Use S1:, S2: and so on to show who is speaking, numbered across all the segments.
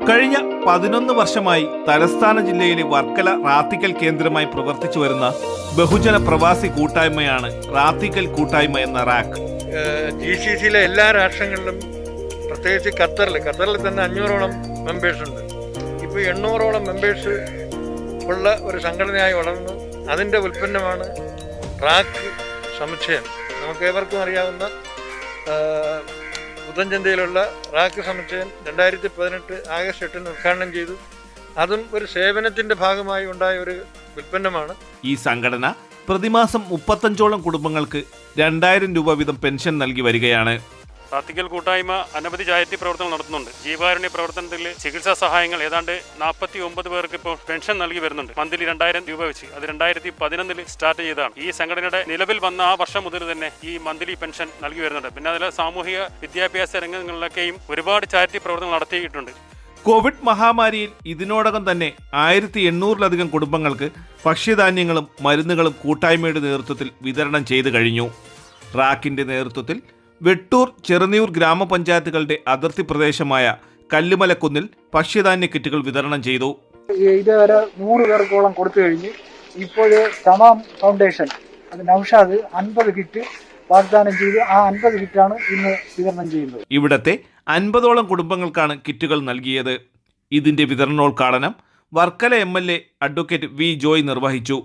S1: കഴിഞ്ഞ 11 വർഷമായി തലസ്ഥാന ജില്ലയിലെ വർക്കല റാത്തിക്കൽ കേന്ദ്രമായി പ്രവർത്തിച്ചു വരുന്ന ബഹുജന പ്രവാസി കൂട്ടായ്മയാണ് റാത്തിക്കൽ കൂട്ടായ്മ എന്ന റാക്ക്.
S2: GCCയിലെ എല്ലാ രാഷ്ട്രങ്ങളിലും പ്രത്യേകിച്ച് ഖത്തറിൽ തന്നെ 500ഓളം മെമ്പേഴ്സ് ഉണ്ട്. ഇപ്പോൾ 800ഓളം മെമ്പേഴ്സ് ഉള്ള ഒരു സംഘടനയായി വളർന്നു. അതിൻ്റെ ഉൽപ്പന്നമാണ് റാക്ക് സമുച്ചയം. നമുക്ക് ഏവർക്കും അറിയാവുന്ന പുത്തൻചന്തയിലുള്ള റാക്ക് സമുച്ചയം 2018 ആഗസ്റ്റ് 8 ഉദ്ഘാടനം ചെയ്തു. അതും ഒരു സേവനത്തിൻ്റെ ഭാഗമായി ഉണ്ടായ ഒരു ഉൽപ്പന്നമാണ്.
S1: ഈ സംഘടന പ്രതിമാസം 35ഓളം കുടുംബങ്ങൾക്ക് 2000 രൂപ വീതം പെൻഷൻ നൽകി വരികയാണ്.
S3: റാത്തിക്കൽ കൂട്ടായ്മ അനവധി ചാരിറ്റി പ്രവർത്തനങ്ങൾ നടത്തുന്നുണ്ട്. ജീവകാരുണ്യ പ്രവർത്തനത്തിൽ ചികിത്സാ സഹായങ്ങൾ ഏതാണ്ട് 49 പേർക്ക് ഇപ്പോൾ പെൻഷൻ നൽകി വരുന്നുണ്ട്. മന്ത്ലി 2000 രൂപ വെച്ച്. അത് 2011 സ്റ്റാർട്ട് ചെയ്തതാണ്. ഈ സംഘടനയുടെ നിലവിൽ വന്ന ആ വർഷം മുതൽ തന്നെ ഈ മന്ത്ലി പെൻഷൻ നൽകി വരുന്നുണ്ട്. പിന്നെ അതിൽ സാമൂഹിക വിദ്യാഭ്യാസ രംഗങ്ങളിലൊക്കെയും ഒരുപാട് ചാരിറ്റി പ്രവർത്തനങ്ങൾ നടത്തിയിട്ടുണ്ട്.
S1: കോവിഡ് മഹാമാരിയിൽ ഇതിനോടകം തന്നെ 1800-ലധികം കുടുംബങ്ങൾക്ക് ഭക്ഷ്യധാന്യങ്ങളും മരുന്നുകളും കൂട്ടായ്മയുടെ നേതൃത്വത്തിൽ വിതരണം ചെയ്തു കഴിഞ്ഞു. റാക്കിന്റെ നേതൃത്വത്തിൽ വെട്ടൂർ, ചെറുന്നിയൂർ ഗ്രാമപഞ്ചായത്തുകളുടെ അതിർത്തി പ്രദേശമായ കല്ലുമലക്കുന്നിൽ ഭക്ഷ്യധാന്യ കിറ്റുകൾ വിതരണം ചെയ്തു.
S4: ഇതുവരെ 100 പേർക്കോളം കൊടുത്തു കഴിഞ്ഞ് ഇപ്പോൾ തമാം ഫൗണ്ടേഷൻ അത് നൗഷാദ് 50 കിറ്റ് വാഗ്ദാനം ചെയ്ത് ആ 50 കിറ്റാണ് ഇന്ന് വിതരണം ചെയ്യുന്നത്.
S1: ഇവിടത്തെ 50ഓളം കുടുംബങ്ങൾക്കാണ് കിറ്റുകൾ നൽകിയത്. ഇതിന്റെ വിതരണോദ്ഘാടനം വർക്കല MLA അഡ്വക്കേറ്റ് വി ജോയ് നിർവഹിച്ചു.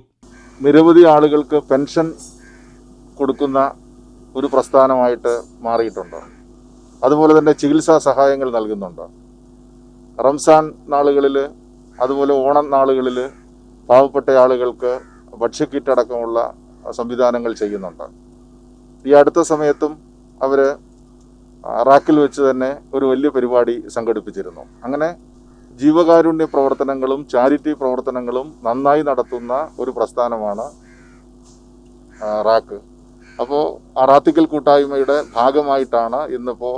S5: നിരവധി ആളുകൾക്ക് പെൻഷൻ കൊടുക്കുന്ന ഒരു പ്രസ്ഥാനമായിട്ട് മാറിയിട്ടുണ്ട്. അതുപോലെ തന്നെ ചികിത്സാ സഹായങ്ങൾ നൽകുന്നുണ്ട്. റംസാൻ നാളുകളിൽ, അതുപോലെ ഓണം നാളുകളിൽ പാവപ്പെട്ട ആളുകൾക്ക് ഭക്ഷ്യക്കിറ്റ് അടക്കമുള്ള സംവിധാനങ്ങൾ ചെയ്യുന്നുണ്ട്. ഈ അടുത്ത സമയത്തും അവർ റാക്കിൽ വെച്ച് തന്നെ ഒരു വലിയ പരിപാടി സംഘടിപ്പിച്ചിരുന്നു. അങ്ങനെ ജീവകാരുണ്യ പ്രവർത്തനങ്ങളും ചാരിറ്റി പ്രവർത്തനങ്ങളും നന്നായി നടത്തുന്ന ഒരു പ്രസ്ഥാനമാണ് റാക്ക്. അപ്പോൾ റാത്തിക്കൽ കൂട്ടായ്മയുടെ ഭാഗമായിട്ടാണ് ഇന്നിപ്പോൾ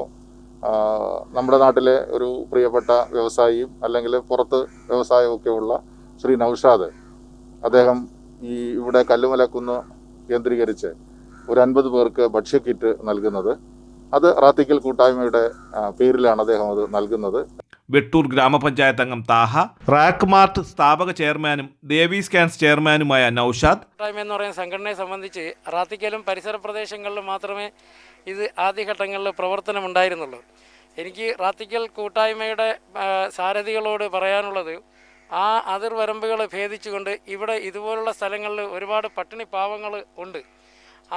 S5: നമ്മുടെ നാട്ടിലെ ഒരു പ്രിയപ്പെട്ട വ്യവസായിയും അല്ലെങ്കിൽ പുറത്ത് വ്യവസായമൊക്കെ ഉള്ള ശ്രീ നൗഷാദ്, അദ്ദേഹം ഇവിടെ കല്ലുമലക്കുന്ന് കേന്ദ്രീകരിച്ച് ഒരു 50 പേർക്ക് ഭക്ഷ്യക്കിറ്റ് നൽകുന്നത്. അത് റാത്തിക്കൽ കൂട്ടായ്മയുടെ പേരിലാണ് അദ്ദേഹം അത് നൽകുന്നത്.
S1: വെട്ടൂർ ഗ്രാമപഞ്ചായത്ത് അംഗം താഹ, റാക്ക് മാർട്ട് സ്ഥാപക ചെയർമാനും ദേവി സ്കാൻസ് ചെയർമാനുമായ നൌഷാദ്.
S6: കൂട്ടായ്മ എന്ന് പറയുന്ന സംഘടനയെ സംബന്ധിച്ച് റാത്തിക്കലും പരിസര പ്രദേശങ്ങളിലും മാത്രമേ ഇത് ആദ്യഘട്ടങ്ങളിൽ പ്രവർത്തനം ഉണ്ടായിരുന്നുള്ളൂ. എനിക്ക് റാത്തിക്കൽ കൂട്ടായ്മയുടെ സാരഥികളോട് പറയാനുള്ളത്, ആ അതിർവരമ്പുകൾ ഭേദിച്ചുകൊണ്ട് ഇവിടെ ഇതുപോലുള്ള സ്ഥലങ്ങളിൽ ഒരുപാട് പട്ടിണി പാവങ്ങൾ ഉണ്ട്.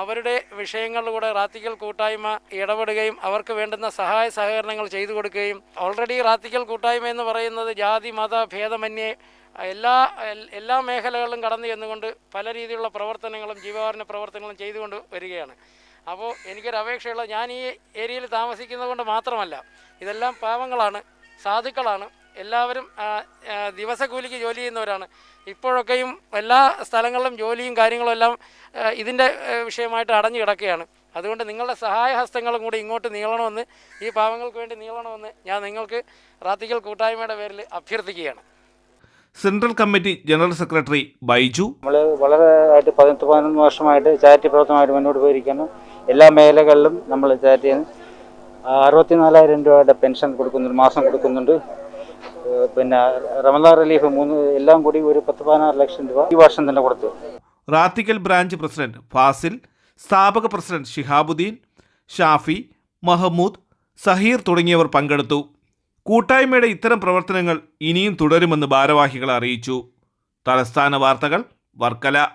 S6: അവരുടെ വിഷയങ്ങളിലൂടെ റാത്തിക്കൽ കൂട്ടായ്മ ഇടപെടുകയും അവർക്ക് വേണ്ടുന്ന സഹായ സഹകരണങ്ങൾ ചെയ്തു കൊടുക്കുകയും, ഓൾറെഡി റാത്തിക്കൽ കൂട്ടായ്മ എന്ന് പറയുന്നത് ജാതി മത ഭേദമന്യേ എല്ലാ മേഖലകളിലും കടന്നു ചെന്നുകൊണ്ട് പല രീതിയിലുള്ള പ്രവർത്തനങ്ങളും ജീവകാരുണ്യ പ്രവർത്തനങ്ങളും ചെയ്തുകൊണ്ട് വരികയാണ്. അപ്പോൾ എനിക്കൊരു അപേക്ഷയുള്ള, ഞാൻ ഈ ഏരിയയിൽ താമസിക്കുന്നത് കൊണ്ട് മാത്രമല്ല, ഇതെല്ലാം പാവങ്ങളാണ്, സാധുക്കളാണ്, എല്ലാവരും ദിവസക്കൂലിക്ക് ജോലി ചെയ്യുന്നവരാണ്. ഇപ്പോഴൊക്കെയും എല്ലാ സ്ഥലങ്ങളിലും ജോലിയും കാര്യങ്ങളും എല്ലാം ഇതിൻ്റെ വിഷയമായിട്ട് അടഞ്ഞു കിടക്കുകയാണ്. അതുകൊണ്ട് നിങ്ങളുടെ സഹായഹസ്തങ്ങളും കൂടി ഇങ്ങോട്ട് നീളണമെന്ന്, ഈ പാവങ്ങൾക്ക് വേണ്ടി നീളണമെന്ന് ഞാൻ നിങ്ങൾക്ക് റാത്തിക്കൽ കൂട്ടായ്മയുടെ പേരിൽ അഭ്യർത്ഥിക്കുകയാണ്.
S1: Central committee general secretary Baiju,
S7: നമ്മൾ വളരെ 11 വർഷമായിട്ട് ചാരിറ്റി പ്രവർത്തനമായിട്ട് മുന്നോട്ട് പോയിരിക്കുന്നു. എല്ലാ മേഖലകളിലും നമ്മൾ ചാരിറ്റി 64,000 രൂപയുടെ പെൻഷൻ കൊടുക്കുന്നുണ്ട്, മാസം കൊടുക്കുന്നുണ്ട്. പിന്നെ റമദാൻ റിലീഫ് 3 എല്ലാം കൂടി ഒരു 10-16 ലക്ഷം രൂപ ഈ വർഷം തന്നെ കൊടുത്തു.
S1: റാത്തിക്കൽ ബ്രാഞ്ച് പ്രസിഡന്റ് ഫാസിൽ, സ്ഥാപക പ്രസിഡന്റ് ഷിഹാബുദ്ദീൻ, ഷാഫി, മഹമ്മൂദ്, സഹീർ തുടങ്ങിയവർ പങ്കെടുത്തു. കൂട്ടായ്മയുടെ ഇത്തരം പ്രവർത്തനങ്ങൾ ഇനിയും തുടരുമെന്ന് ഭാരവാഹികൾ അറിയിച്ചു. തലസ്ഥാന വാർത്തകൾ, വർക്കല.